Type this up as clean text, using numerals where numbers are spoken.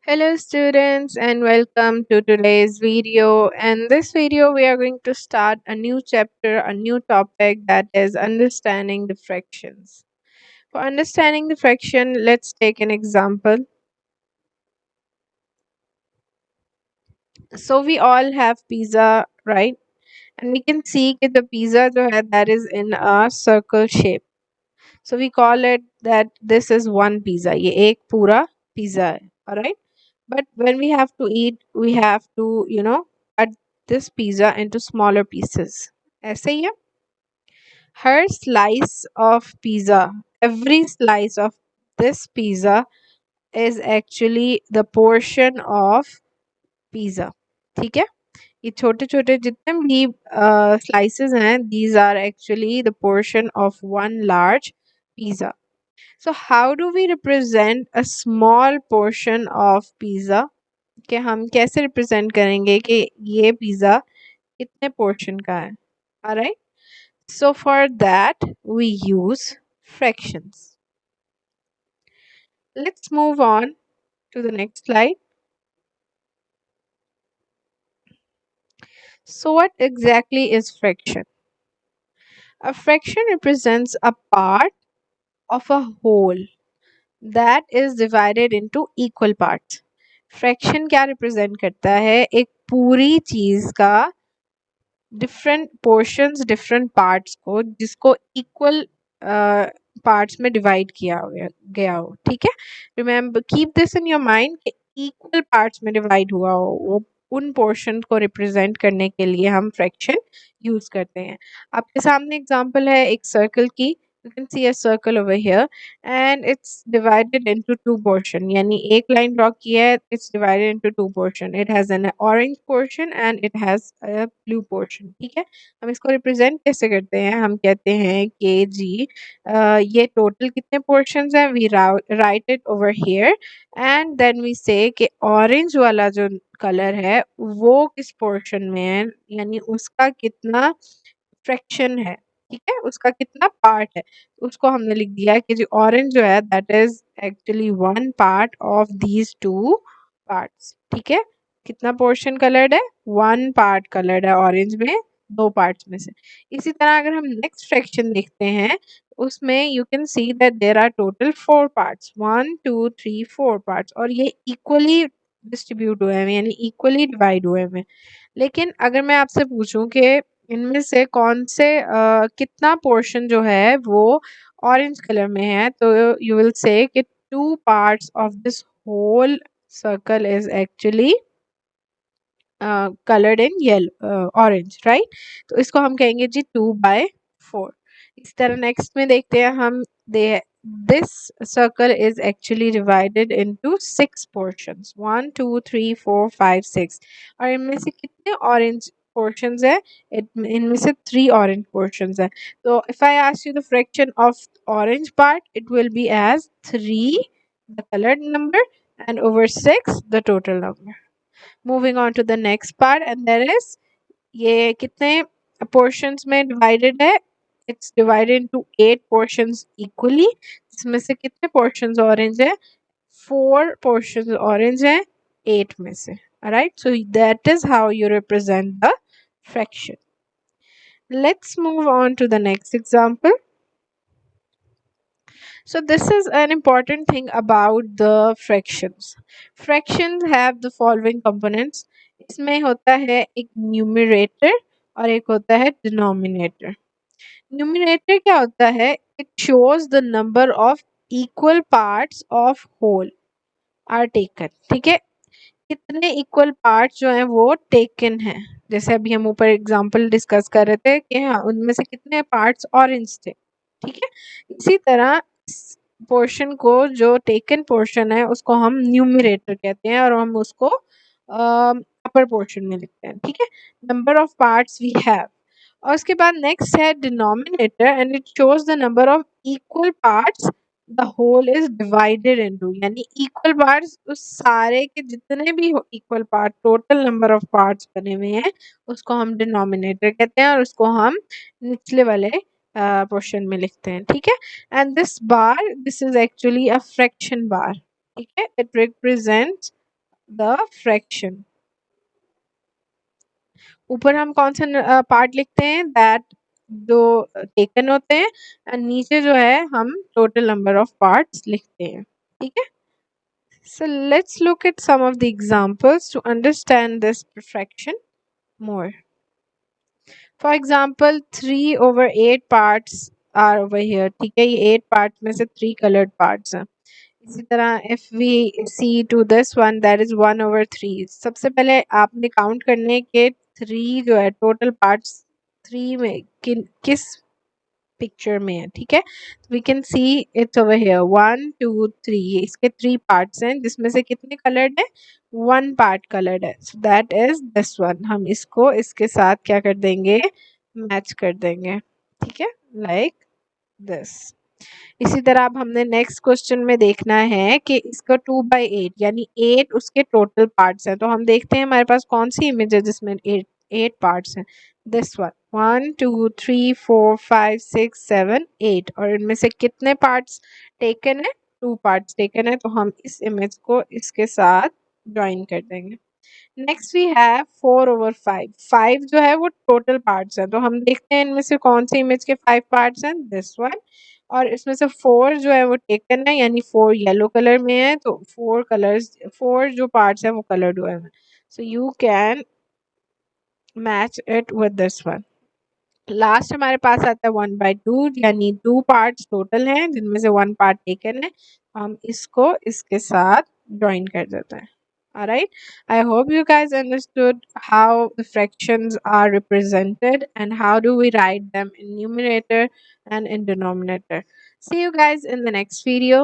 Hello students and welcome to today's video. In this video we are going to start a new chapter, a new topic that is understanding the fractions. For understanding the fraction, let's take an example. So we all have pizza, right? And we can see that the pizza जो है that is in a circle shape. So we call it that this is one pizza. ये एक पूरा pizza है. Alright? But when we have to eat, we have to, cut this pizza into smaller pieces. ऐसे ही है. Her slice of pizza, every slice of this pizza is actually the portion of pizza. ठीक है? ये छोटे छोटे जितने भी slices हैं, these are actually the portion of one large pizza. So how do we represent a small portion of pizza? कि हम कैसे रिप्रेजेंट करेंगे कि ये पिज़्ज़ा कितने पोर्शन का है. Alright, so for that we use fractions. Let's move on to the next slide. So what exactly is fraction? A fraction represents a part of a whole that is divided into equal parts. Fraction क्या represent करता है? एक पूरी चीज का different portions, different parts को जिसको equal parts में डिवाइड किया गया हो. ठीक है, remember keep this in your mind कि इक्वल पार्ट्स में डिवाइड हुआ हो, वो उन पोर्शन को रिप्रेजेंट करने के लिए हम फ्रैक्शन यूज करते हैं. आपके सामने एग्जांपल है एक सर्कल की. You can see a circle over here and it's divided into two portion. यानी एक लाइन ड्रॉ की है, it's divided into two portion. It has an orange portion and it has a blue portion. ठीक है, हम इसको represent कैसे करते हैं? हम कहते हैं कि जी ये टोटल कितने पोर्शंस हैं. We write it over here and then we say कि ऑरेंज वाला जो कलर है वो किस पोर्शन में है, यानी उसका कितना फ्रैक्शन है. ठीक है, उसका कितना पार्ट है. उसको हमने लिख दिया है कि जो ऑरेंज जो है that is actually one part of these two parts. ठीक है, कितना पोर्शन कलर्ड है? वन पार्ट कलर्ड है ऑरेंज में, दो पार्ट्स में से. इसी तरह अगर हम नेक्स्ट फ्रैक्शन देखते हैं उसमें you can see that there are total four parts, one two three four parts, और ये इक्वली डिस्ट्रीब्यूट हुए हैं यानी इक्वली डिवाइड हुए हैं. लेकिन अगर मैं आपसे पूछूं कि इनमें से कौन से कितना पोर्शन जो है वो ऑरेंज कलर में है, तो यू विल से कि two parts of this whole circle is actually coloured in yellow orange, right. तो इसको हम कहेंगे जी 2/4. इस तरह नेक्स्ट में देखते हैं हम. दे this circle is actually divided into six portions, 1 2 3 4 5 6. और इनमें से कितने ऑरेंज portions है? इनमें से three orange portions है. तो if I ask you the fraction of orange part, it will be as 3 the colored number and over 6 the total number. Moving on to the next part, and there is ये कितने portions में divided है? It's divided into 8 portions equally. इसमें से कितने portions orange है? 4 portions orange है 8 में से. Alright, so that is how you represent the fraction. Let's move on to the next example. So this is an important thing about the fractions. Fractions have the following components. इसमें होता है एक numerator और एक होता है denominator. Numerator क्या होता है? It shows the number of equal parts of whole are taken. ठीक है, कितने इक्वल पार्ट्स जो हैं वो टेकन हैं. जैसे अभी हम ऊपर एग्जांपल डिस्कस कर रहे थे कि हाँ उनमें से कितने पार्ट्स ऑरेंज थे. ठीक है, इसी तरह पोर्शन को जो टेकन पोर्शन है उसको हम न्यूमरेटर कहते हैं और हम उसको अपर पोर्शन में लिखते हैं. ठीक है, number of parts we have. और उसके बाद नेक्स्ट है denominator and it shows the number of equal parts the whole is divided into, यानी इक्वल पार्ट्स उस सारे के जितने भी equal part total number of parts बने हुए हैं उसको हम डिनोमिनेटर कहते हैं और उसको हम निचले वाले पोर्शन में लिखते हैं. ठीक है, and this bar, this is actually a fraction bar. ठीक है, it represents द फ्रैक्शन। ऊपर हम कौन सा पार्ट लिखते हैं, दैट जो टेकन होते हैं, और नीचे जो है हम टोटल नंबर ऑफ पार्ट्स लिखते हैं। ठीक है। So let's look at some of the examples to understand this fraction more. For example, 3/8 parts are over here. ठीक है, ये 8 parts में से 3 colored parts हैं। इसी तरह if we see to this one, that is 1/3। सबसे पहले आपने काउंट करने के 3 जो है टोटल पार्ट्स 3 में किस पिक्चर में है। ठीक है, we can see it's over here 1 2 3, इसके 3 पार्ट्स हैं जिसमें से कितने कलर्ड है, 1 पार्ट कलर्ड है, so that is this one. हम इसको इसके साथ क्या कर देंगे, मैच कर देंगे। ठीक है, लाइक दिस। इसी तरह अब हमने नेक्स्ट क्वेश्चन में देखना है कि इसका 2/8 यानी 8 उसके टोटल पार्ट्स हैं। तो हम देखते हैं हमारे पास कौन सी इमेज है जिसमें 8 पार्ट्स हैं। दिस वन, 1 2 3 4 5 6 7 8, और इनमें से कितने पार्ट्स टेकन है, 2 पार्ट्स टेकन है। तो हम इस इमेज को इसके साथ ज्वाइन कर देंगे। Next we have 4/5। 5 जो है वो टोटल पार्ट्स हैं। तो हम देखते हैं इनमें से कौन सी इमेज के 5 पार्ट्स हैं, दिस वन। और इसमें से 4 जो है वो टेकन है, यानी 4 येलो कलर में है। तो 4 जो पार्ट्स हैं वो कलर्ड हुए हैं। So you can match it with this one. Last हमारे पास आता है 1/2, यानी 2 पार्ट्स टोटल हैं जिनमें से 1 पार्ट टेकन है। हम इसको इसके साथ ज्वाइन कर देते हैं। Alright, I hope you guys understood how the fractions are represented and how do we write them in numerator and in denominator. See you guys in the next video.